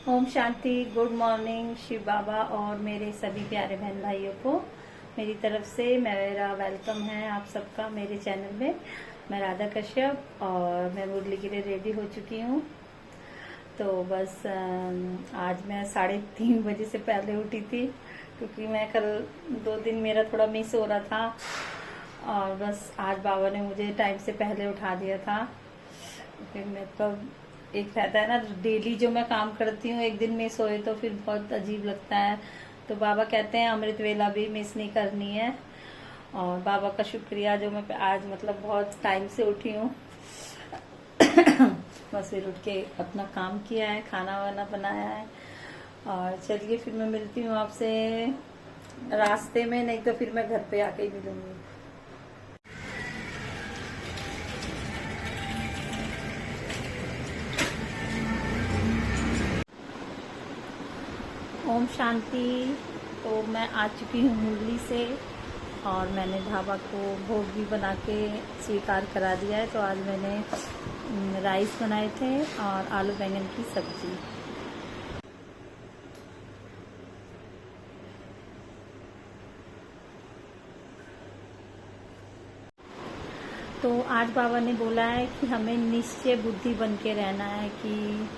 Om Shanti. Good morning Shiv बाबा और मेरे सभी प्यारे बहन भाइयों को मेरी तरफ से मेरा वेलकम है आप सबका मेरे चैनल में। मैं राधा कश्यप और मैं मुरली के लिए रेडी हो चुकी हूँ। तो बस आज मैं 3:30 बजे से पहले उठी थी क्योंकि मैं कल 2 दिन मेरा थोड़ा मिस हो रहा था और बस आज बाबा ने मुझे टाइम से पहले उठा दिया था। फिर मतलब एक रहता है ना, डेली जो मैं काम करती हूँ एक दिन मिस होए तो फिर बहुत अजीब लगता है। तो बाबा कहते हैं अमृत वेला भी मिस नहीं करनी है और बाबा का शुक्रिया जो मैं आज मतलब बहुत टाइम से उठी हूँ। बस फिर उठ के अपना काम किया है, खाना वाना बनाया है और चलिए फिर मैं मिलती हूँ आपसे रास्ते में, नहीं तो फिर मैं घर पे आके ही मिलूंगी। ओम शांति। तो मैं आ चुकी हूँ मुरली से और मैंने ढाबा को भोग भी बना के स्वीकार करा दिया है। तो आज मैंने राइस बनाए थे और आलू बैंगन की सब्जी। तो आज बाबा ने बोला है कि हमें निश्चय बुद्धि बन के रहना है कि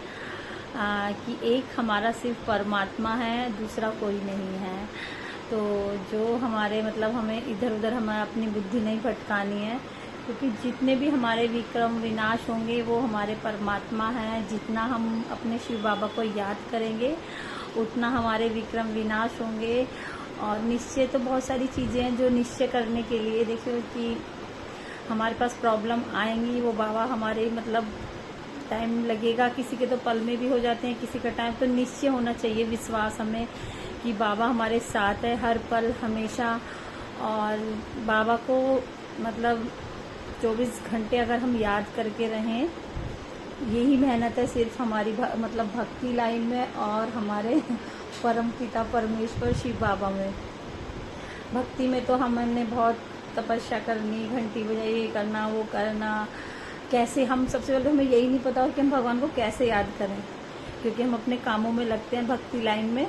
एक हमारा सिर्फ परमात्मा है, दूसरा कोई नहीं है। तो जो हमारे मतलब हमें इधर उधर हमें अपनी बुद्धि नहीं भटकानी है, क्योंकि जितने भी हमारे विक्रम विनाश होंगे वो हमारे परमात्मा हैं। जितना हम अपने शिव बाबा को याद करेंगे उतना हमारे विक्रम विनाश होंगे। और निश्चय तो बहुत सारी चीज़ें हैं जो निश्चय करने के लिए, देखिए कि हमारे पास प्रॉब्लम आएंगी, वो बाबा हमारे मतलब टाइम लगेगा, किसी के तो पल में भी हो जाते हैं, किसी का टाइम। तो निश्चय होना चाहिए, विश्वास हमें कि बाबा हमारे साथ है हर पल हमेशा। और बाबा को मतलब 24 घंटे अगर हम याद करके रहें, यही मेहनत है सिर्फ हमारी मतलब भक्ति लाइन में और हमारे परम पिता परमेश्वर शिव बाबा में। भक्ति में तो हमने बहुत तपस्या करनी, घंटी बजाई, ये करना वो करना, कैसे हम सबसे पहले हमें यही नहीं पता हो कि हम भगवान को कैसे याद करें, क्योंकि हम अपने कामों में लगते हैं भक्ति लाइन में।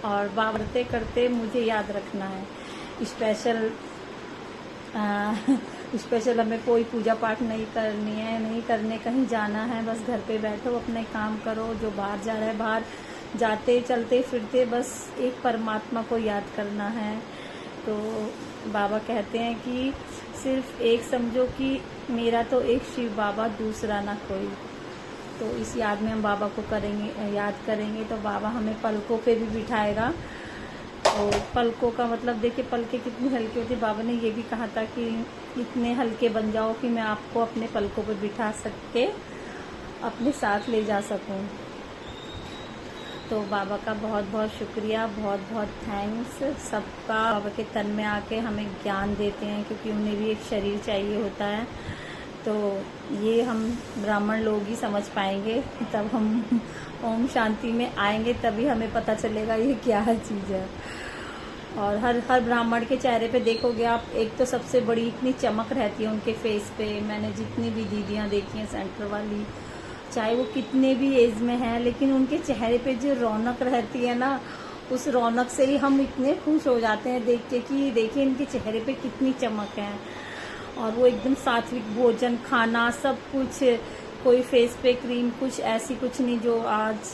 और बाबरते करते मुझे याद रखना है, स्पेशल हमें कोई पूजा पाठ नहीं करनी है, नहीं करने कहीं जाना है, बस घर पे बैठो अपने काम करो। जो बाहर जा रहा है बाहर जाते चलते फिरते बस एक परमात्मा को याद करना है। तो बाबा कहते हैं कि सिर्फ एक समझो कि मेरा तो एक शिव बाबा, दूसरा ना कोई। तो इस याद में हम बाबा को याद करेंगे तो बाबा हमें पलकों पे भी बिठाएगा। और पलकों का मतलब देखिए पलकें कितनी हल्की होती है। बाबा ने ये भी कहा था कि इतने हल्के बन जाओ कि मैं आपको अपने पलकों पे बिठा सके अपने साथ ले जा सकूं। तो बाबा का बहुत बहुत शुक्रिया, बहुत बहुत थैंक्स सबका। बाबा के तन में आके हमें ज्ञान देते हैं, क्योंकि उन्हें भी एक शरीर चाहिए होता है। तो ये हम ब्राह्मण लोग ही समझ पाएंगे, तब हम ओम शांति में आएंगे तभी हमें पता चलेगा ये क्या चीज़ है। और हर ब्राह्मण के चेहरे पे देखोगे आप, एक तो सबसे बड़ी इतनी चमक रहती है उनके फेस पे। मैंने जितनी भी दीदियाँ देखी हैं सेंटर वाली, चाहे वो कितने भी एज में हैं, लेकिन उनके चेहरे पे जो रौनक रहती है ना, उस रौनक से ही हम इतने खुश हो जाते हैं देख के कि देखिए इनके चेहरे पे कितनी चमक है। और वो एकदम सात्विक भोजन खाना सब कुछ, कोई फेस पे क्रीम कुछ ऐसी कुछ नहीं जो आज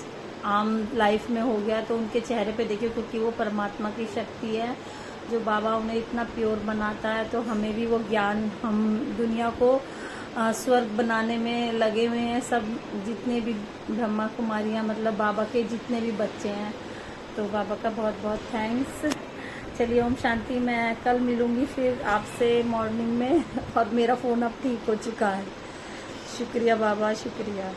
आम लाइफ में हो गया। तो उनके चेहरे पे देखिए, क्योंकि वो परमात्मा की शक्ति है जो बाबा उन्हें इतना प्योर बनाता है। तो हमें भी वो ज्ञान, हम दुनिया को स्वर्ग बनाने में लगे हुए हैं सब, जितने भी ब्रह्मा कुमारियाँ मतलब बाबा के जितने भी बच्चे हैं। तो बाबा का बहुत बहुत थैंक्स। चलिए ओम शांति। मैं कल मिलूंगी फिर आपसे मॉर्निंग में और मेरा फ़ोन अब ठीक हो चुका है। शुक्रिया बाबा, शुक्रिया।